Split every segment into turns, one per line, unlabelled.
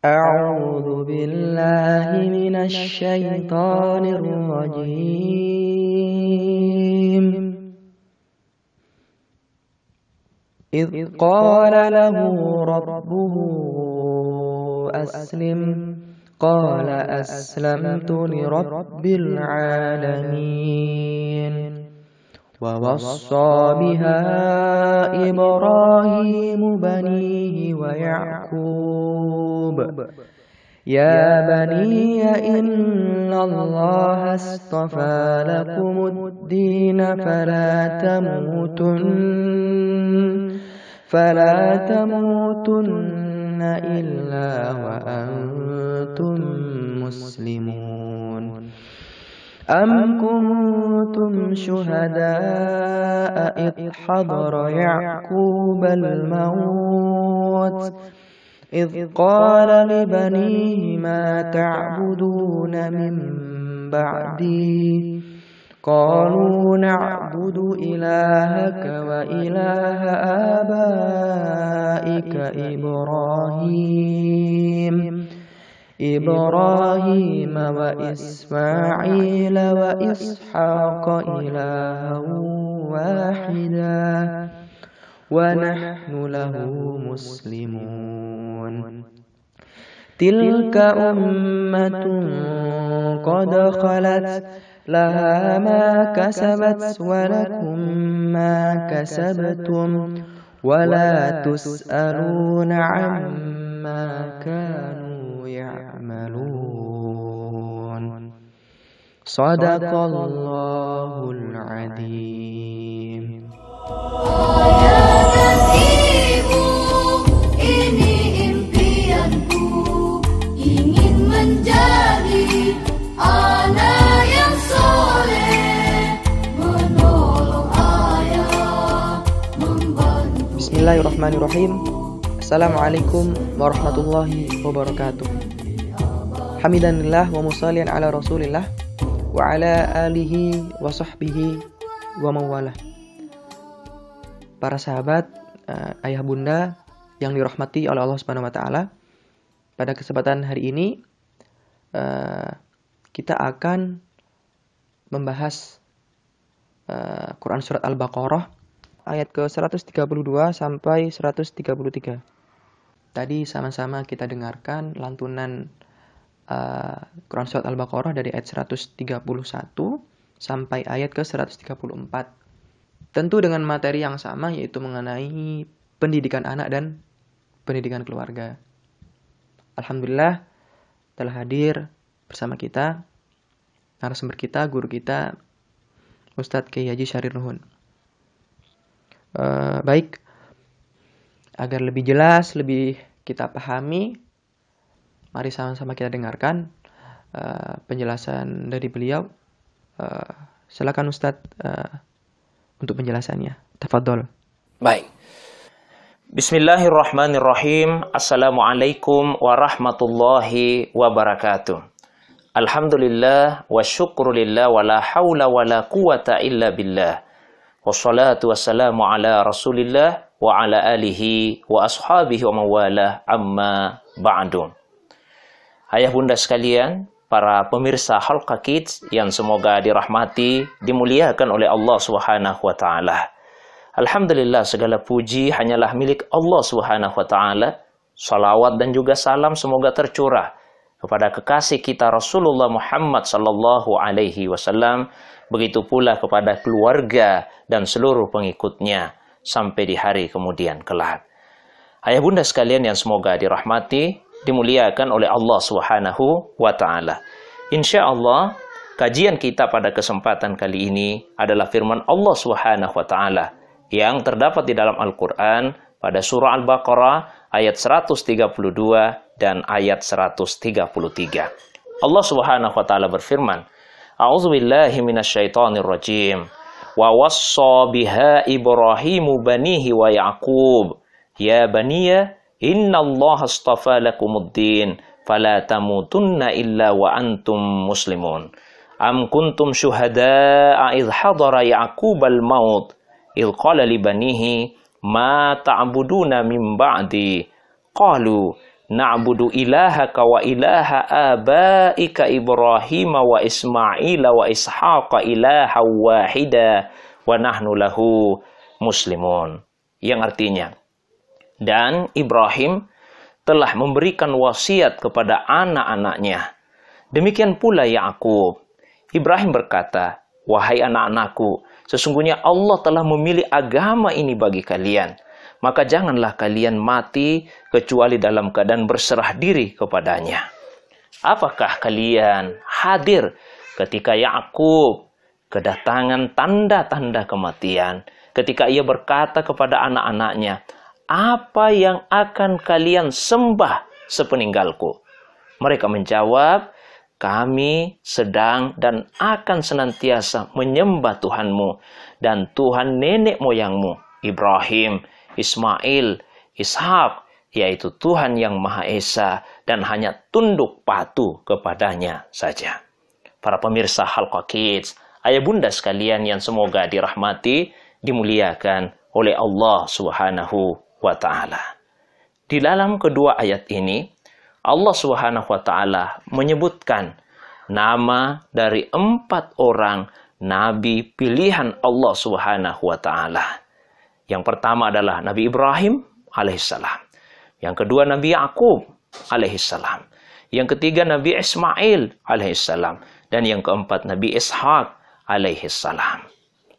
أعوذ بالله من الشيطان الرجيم إذ قال له ربه أسلم قال أسلمت لرب العالمين ووصى بها إبراهيم بنيه ويعقوب يا بني إن الله اصطفى لكم الدين فلا تموتن إلا وأنتم مسلمون أم كنتم شهداء إذ حضر يعقوب الموت إذ قال لبنيه ما تعبدون من بعدي قالوا نعبد إلهك وإله آبائك إبراهيم وإسماعيل وإسحاق إلها واحدا ونحن له مسلمون تلك أمة قد خلت لها ما كسبت ولكم ما كسبتم ولا تسألون عما كانوا يعملون صدق الله العظيم.
Ini impianku, ingin menjadi anak yang soleh, menolong ayah, membantu.
Bismillahirrahmanirrahim. Assalamualaikum warahmatullahi wabarakatuh. Hamidanillah wa musallian ala rasulillah wa ala alihi wa sahbihi wa mawalah. Para sahabat, ayah bunda yang dirahmati oleh Allah Subhanahu wa taala. Pada kesempatan hari ini kita akan membahas Quran surat Al-Baqarah ayat ke-132 sampai 133. Tadi sama-sama kita dengarkan lantunan Quran surat Al-Baqarah dari ayat 131 sampai ayat ke-134. Tentu dengan materi yang sama, yaitu mengenai pendidikan anak dan pendidikan keluarga. Alhamdulillah telah hadir bersama kita narasumber kita, guru kita, Ustadz Kiai Haji Syahrir Nuhun. Baik, agar lebih jelas, lebih kita pahami, mari sama-sama kita dengarkan penjelasan dari beliau. Silakan Ustadz untuk penjelasannya. Tafadhol.
Baik. Bismillahirrahmanirrahim. Assalamualaikum warahmatullahi wabarakatuh. Alhamdulillah wa syukrulillah wa la hawla wa la quwata illa billah. Wassalatu wassalamu ala rasulillah wa ala alihi wa ashabihi wa mawalah amma ba'du. Ayah bunda sekalian, para pemirsa Halqa Kids yang semoga dirahmati, dimuliakan oleh Allah Subhanahu wa taala. Alhamdulillah, segala puji hanyalah milik Allah Subhanahu wa taala. Salawat dan juga salam semoga tercurah kepada kekasih kita Rasulullah Muhammad sallallahu alaihi wasallam, begitu pula kepada keluarga dan seluruh pengikutnya sampai di hari kemudian kelak. Ayah bunda sekalian yang semoga dirahmati, dimuliakan oleh Allah Subhanahu wa taala. Insyaallah kajian kita pada kesempatan kali ini adalah firman Allah Subhanahu wa taala yang terdapat di dalam Al-Qur'an pada surah Al-Baqarah ayat 132 dan ayat 133. Allah Subhanahu wa taala berfirman, A'udzubillahi minasyaitonir rajim. Wa wassa biha Ibrahimu banihi wa Ya'qub. Ya baniya innallaha astafa lakumuddin fala tamutunna illa wa antum muslimun. Am kuntum syuhada'a idh hadara Ya'qubal maut idh qala li banihi ma ta'buduna min ba'di qalu na'budu ilahaka wa ilaha abaika Ibrahim wa Ismail wa Ishaqa ilaha wahida wa nahnu lahu muslimun. Yang artinya, dan Ibrahim telah memberikan wasiat kepada anak-anaknya. Demikian pula Yakub. Ibrahim berkata, wahai anak-anakku, sesungguhnya Allah telah memilih agama ini bagi kalian. Maka janganlah kalian mati kecuali dalam keadaan berserah diri kepadanya. Apakah kalian hadir ketika Yakub kedatangan tanda-tanda kematian? Ketika ia berkata kepada anak-anaknya, apa yang akan kalian sembah sepeninggalku? Mereka menjawab, kami sedang dan akan senantiasa menyembah Tuhanmu dan Tuhan nenek moyangmu, Ibrahim, Ismail, Ishak, yaitu Tuhan yang Maha Esa, dan hanya tunduk patuh kepadanya saja. Para pemirsa Halqa Kids, ayah bunda sekalian yang semoga dirahmati, dimuliakan oleh Allah Subhanahu wa ta'ala. Di dalam kedua ayat ini, Allah Subhanahu wa ta'ala menyebutkan nama dari 4 orang nabi pilihan Allah Subhanahu wa ta'ala. Yang pertama adalah Nabi Ibrahim alaihissalam. Yang kedua Nabi Yakub alaihissalam. Yang ketiga Nabi Ismail alaihissalam. Dan yang keempat Nabi Ishak alaihissalam.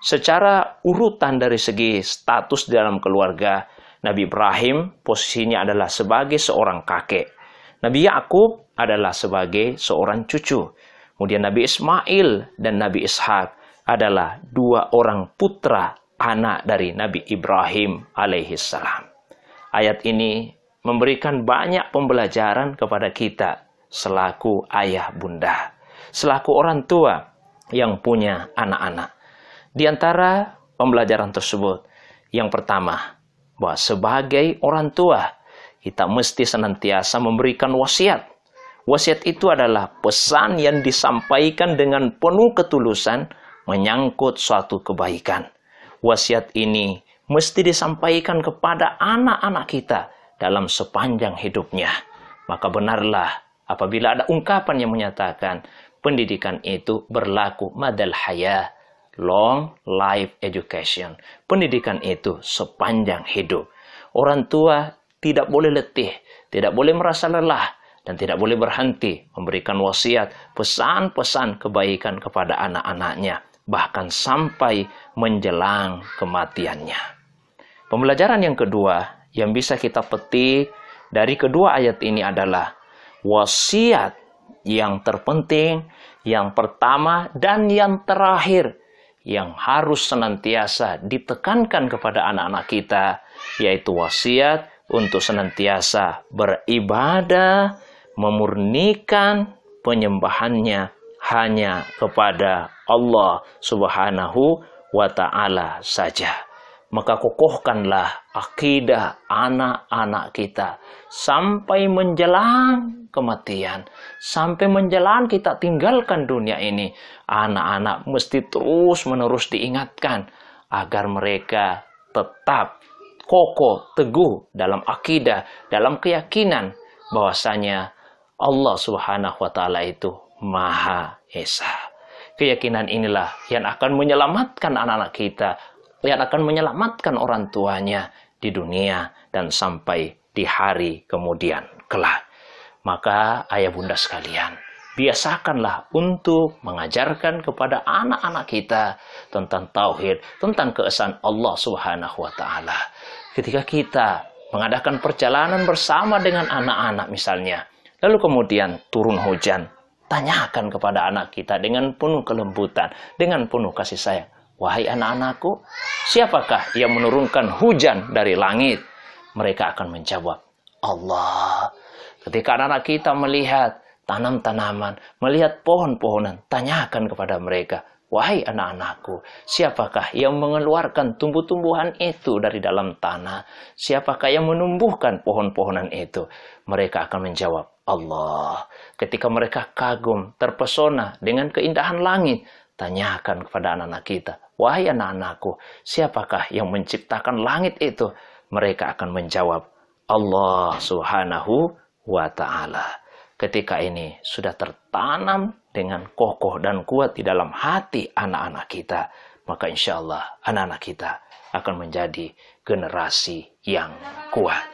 Secara urutan dari segi status dalam keluarga, Nabi Ibrahim posisinya adalah sebagai seorang kakek. Nabi Yakub adalah sebagai seorang cucu. Kemudian Nabi Ismail dan Nabi Ishak adalah 2 orang putra anak dari Nabi Ibrahim alaihissalam. Ayat ini memberikan banyak pembelajaran kepada kita selaku ayah bunda, selaku orang tua yang punya anak-anak. Di antara pembelajaran tersebut, yang pertama, bahwa sebagai orang tua, kita mesti senantiasa memberikan wasiat. Wasiat itu adalah pesan yang disampaikan dengan penuh ketulusan menyangkut suatu kebaikan. Wasiat ini mesti disampaikan kepada anak-anak kita dalam sepanjang hidupnya. Maka benarlah apabila ada ungkapan yang menyatakan pendidikan itu berlaku madal haya, long life education. Pendidikan itu sepanjang hidup. Orang tua tidak boleh letih, tidak boleh merasa lelah, dan tidak boleh berhenti memberikan wasiat, pesan-pesan kebaikan kepada anak-anaknya, bahkan sampai menjelang kematiannya. Pembelajaran yang kedua yang bisa kita petik dari kedua ayat ini adalah wasiat yang terpenting, yang pertama dan yang terakhir yang harus senantiasa ditekankan kepada anak-anak kita, yaitu wasiat untuk senantiasa beribadah, memurnikan penyembahannya hanya kepada Allah Subhanahu wa ta'ala saja. Maka kokohkanlah akidah anak-anak kita sampai menjelang kematian, sampai menjelang kita tinggalkan dunia ini. Anak-anak mesti terus-menerus diingatkan agar mereka tetap kokoh, teguh dalam akidah, dalam keyakinan bahwasanya Allah Subhanahu wa ta'ala itu Maha Esa. Keyakinan inilah yang akan menyelamatkan anak-anak kita, yang akan menyelamatkan orang tuanya di dunia dan sampai di hari kemudian kelak. Maka ayah bunda sekalian, biasakanlah untuk mengajarkan kepada anak-anak kita tentang tauhid, tentang keesaan Allah Subhanahu wa ta'ala. Ketika kita mengadakan perjalanan bersama dengan anak-anak misalnya, lalu kemudian turun hujan, tanyakan kepada anak kita dengan penuh kelembutan, dengan penuh kasih sayang. Wahai anak-anakku, siapakah yang menurunkan hujan dari langit? Mereka akan menjawab, Allah. Ketika anak-anak kita melihat tanam-tanaman, melihat pohon-pohonan, tanyakan kepada mereka, wahai anak-anakku, siapakah yang mengeluarkan tumbuh-tumbuhan itu dari dalam tanah? Siapakah yang menumbuhkan pohon-pohonan itu? Mereka akan menjawab, Allah. Ketika mereka kagum, terpesona dengan keindahan langit, tanyakan kepada anak-anak kita, wahai anak-anakku, siapakah yang menciptakan langit itu? Mereka akan menjawab, Allah Subhanahu wa ta'ala. Ketika ini sudah tertanam dengan kokoh dan kuat di dalam hati anak-anak kita, maka insya Allah anak-anak kita akan menjadi generasi yang kuat.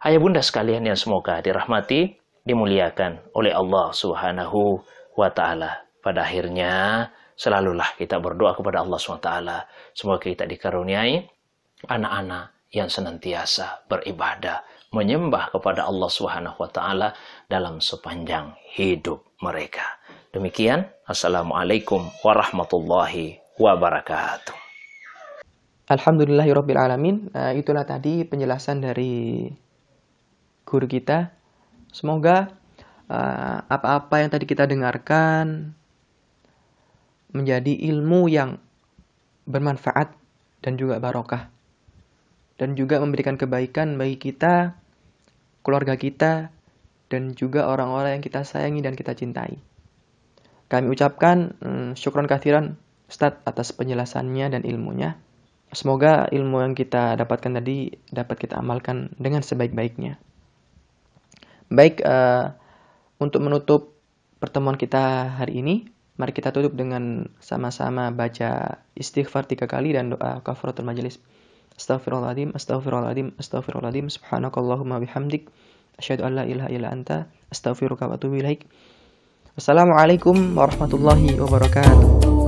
Ayah bunda sekalian yang semoga dirahmati, dimuliakan oleh Allah Subhanahu wa ta'ala. Pada akhirnya selalulah kita berdoa kepada Allah Subhanahu wa ta'ala. Semoga kita dikaruniai anak-anak yang senantiasa beribadah, menyembah kepada Allah Subhanahu wa ta'ala dalam sepanjang hidup mereka. Demikian, Assalamualaikum warahmatullahi wabarakatuh.
Alhamdulillahirabbil alamin. Itulah tadi penjelasan dari guru kita. Semoga apa-apa yang tadi kita dengarkan menjadi ilmu yang bermanfaat dan juga barokah, dan juga memberikan kebaikan bagi kita, keluarga kita, dan juga orang-orang yang kita sayangi dan kita cintai. Kami ucapkan syukron kathiran Ustadz atas penjelasannya dan ilmunya. Semoga ilmu yang kita dapatkan tadi dapat kita amalkan dengan sebaik-baiknya. Baik, untuk menutup pertemuan kita hari ini, mari kita tutup dengan sama-sama baca istighfar 3 kali dan doa kafaratul majelis. Astaghfirullahaladzim, astaghfirullahaladzim, astaghfirullahaladzim, subhanakallahumma bihamdik, asyhadu an la ilaha illa anta, astaghfiruka wa atubu ilaik. Wassalamualaikum warahmatullahi wabarakatuh.